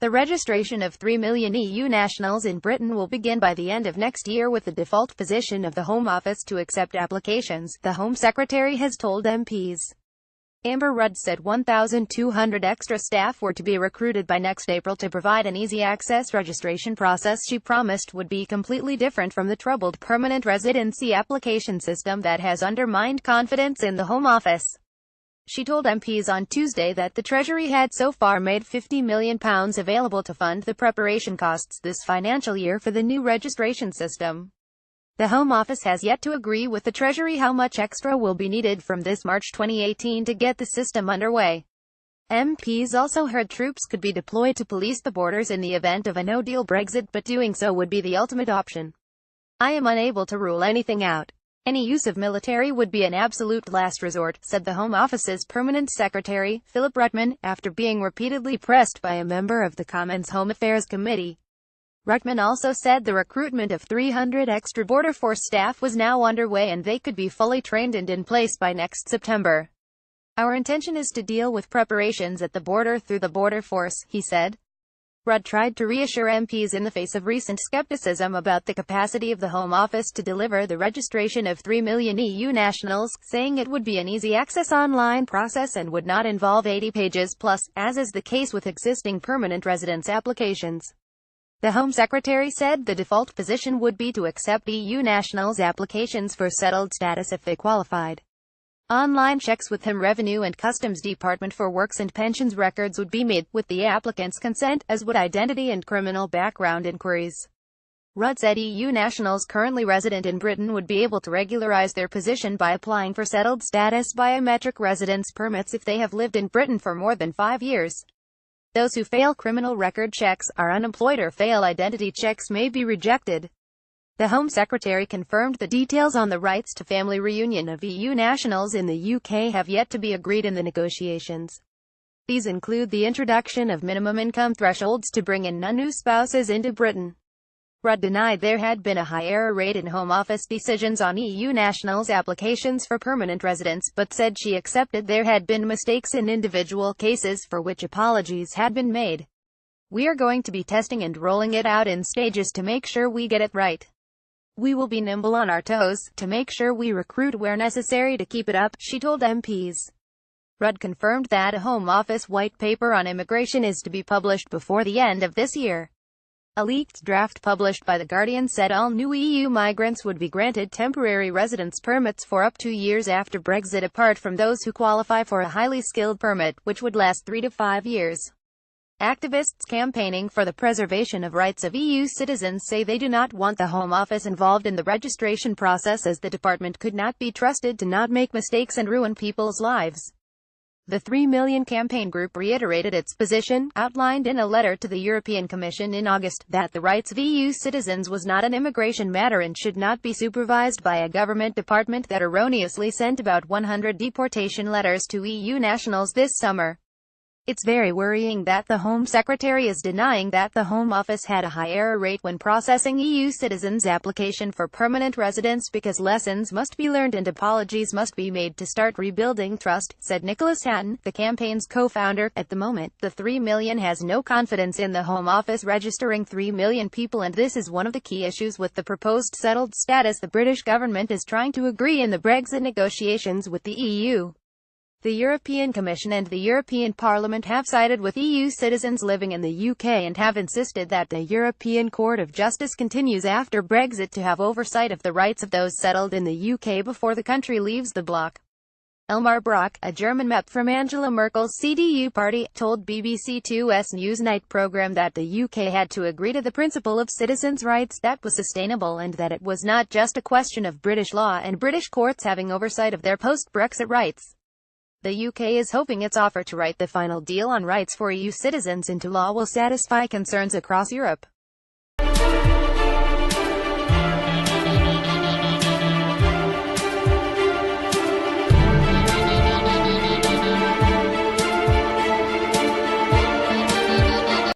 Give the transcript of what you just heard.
The registration of 3 million EU nationals in Britain will begin by the end of next year, with the default position of the Home Office to accept applications, the Home Secretary has told MPs. Amber Rudd said 1,200 extra staff were to be recruited by next April to provide an easy-access registration process she promised would be completely different from the troubled permanent residency application system that has undermined confidence in the Home Office. She told MPs on Tuesday that the Treasury had so far made £50 million available to fund the preparation costs this financial year for the new registration system. The Home Office has yet to agree with the Treasury how much extra will be needed from this March 2018 to get the system underway. MPs also heard troops could be deployed to police the borders in the event of a no-deal Brexit, but doing so would be the ultimate option. I am unable to rule anything out. Any use of military would be an absolute last resort, said the Home Office's Permanent Secretary, Philip Rutman, after being repeatedly pressed by a member of the Commons Home Affairs Committee. Rutman also said the recruitment of 300 extra Border Force staff was now underway and they could be fully trained and in place by next September. Our intention is to deal with preparations at the border through the Border Force, he said. Rudd tried to reassure MPs in the face of recent skepticism about the capacity of the Home Office to deliver the registration of 3 million EU nationals, saying it would be an easy-access online process and would not involve 80 pages plus, as is the case with existing permanent residence applications. The Home Secretary said the default position would be to accept EU nationals' applications for settled status if they qualified. Online checks with the Revenue and Customs Department for works and pensions records would be made, with the applicant's consent, as would identity and criminal background inquiries. Rudd said EU nationals currently resident in Britain would be able to regularize their position by applying for settled status biometric residence permits if they have lived in Britain for more than 5 years. Those who fail criminal record checks, are unemployed or fail identity checks may be rejected. The Home Secretary confirmed the details on the rights to family reunion of EU nationals in the UK have yet to be agreed in the negotiations. These include the introduction of minimum income thresholds to bring in non-EU spouses into Britain. Rudd denied there had been a high error rate in Home Office decisions on EU nationals' applications for permanent residence, but said she accepted there had been mistakes in individual cases for which apologies had been made. We are going to be testing and rolling it out in stages to make sure we get it right. We will be nimble on our toes, to make sure we recruit where necessary to keep it up, she told MPs. Rudd confirmed that a Home Office white paper on immigration is to be published before the end of this year. A leaked draft published by The Guardian said all new EU migrants would be granted temporary residence permits for up to 2 years after Brexit, apart from those who qualify for a highly skilled permit, which would last 3 to 5 years. Activists campaigning for the preservation of rights of EU citizens say they do not want the Home Office involved in the registration process, as the department could not be trusted to not make mistakes and ruin people's lives. The 3 Million campaign group reiterated its position, outlined in a letter to the European Commission in August, that the rights of EU citizens was not an immigration matter and should not be supervised by a government department that erroneously sent about 100 deportation letters to EU nationals this summer. It's very worrying that the Home Secretary is denying that the Home Office had a high error rate when processing EU citizens' application for permanent residence, because lessons must be learned and apologies must be made to start rebuilding trust, said Nicholas Hatton, the campaign's co-founder. At the moment, the 3 million has no confidence in the Home Office registering 3 million people, and this is one of the key issues with the proposed settled status the British government is trying to agree in the Brexit negotiations with the EU. The European Commission and the European Parliament have sided with EU citizens living in the UK and have insisted that the European Court of Justice continues after Brexit to have oversight of the rights of those settled in the UK before the country leaves the bloc. Elmar Brok, a German MEP from Angela Merkel's CDU party, told BBC 2's Newsnight programme that the UK had to agree to the principle of citizens' rights that was sustainable, and that it was not just a question of British law and British courts having oversight of their post-Brexit rights. The UK is hoping its offer to write the final deal on rights for EU citizens into law will satisfy concerns across Europe.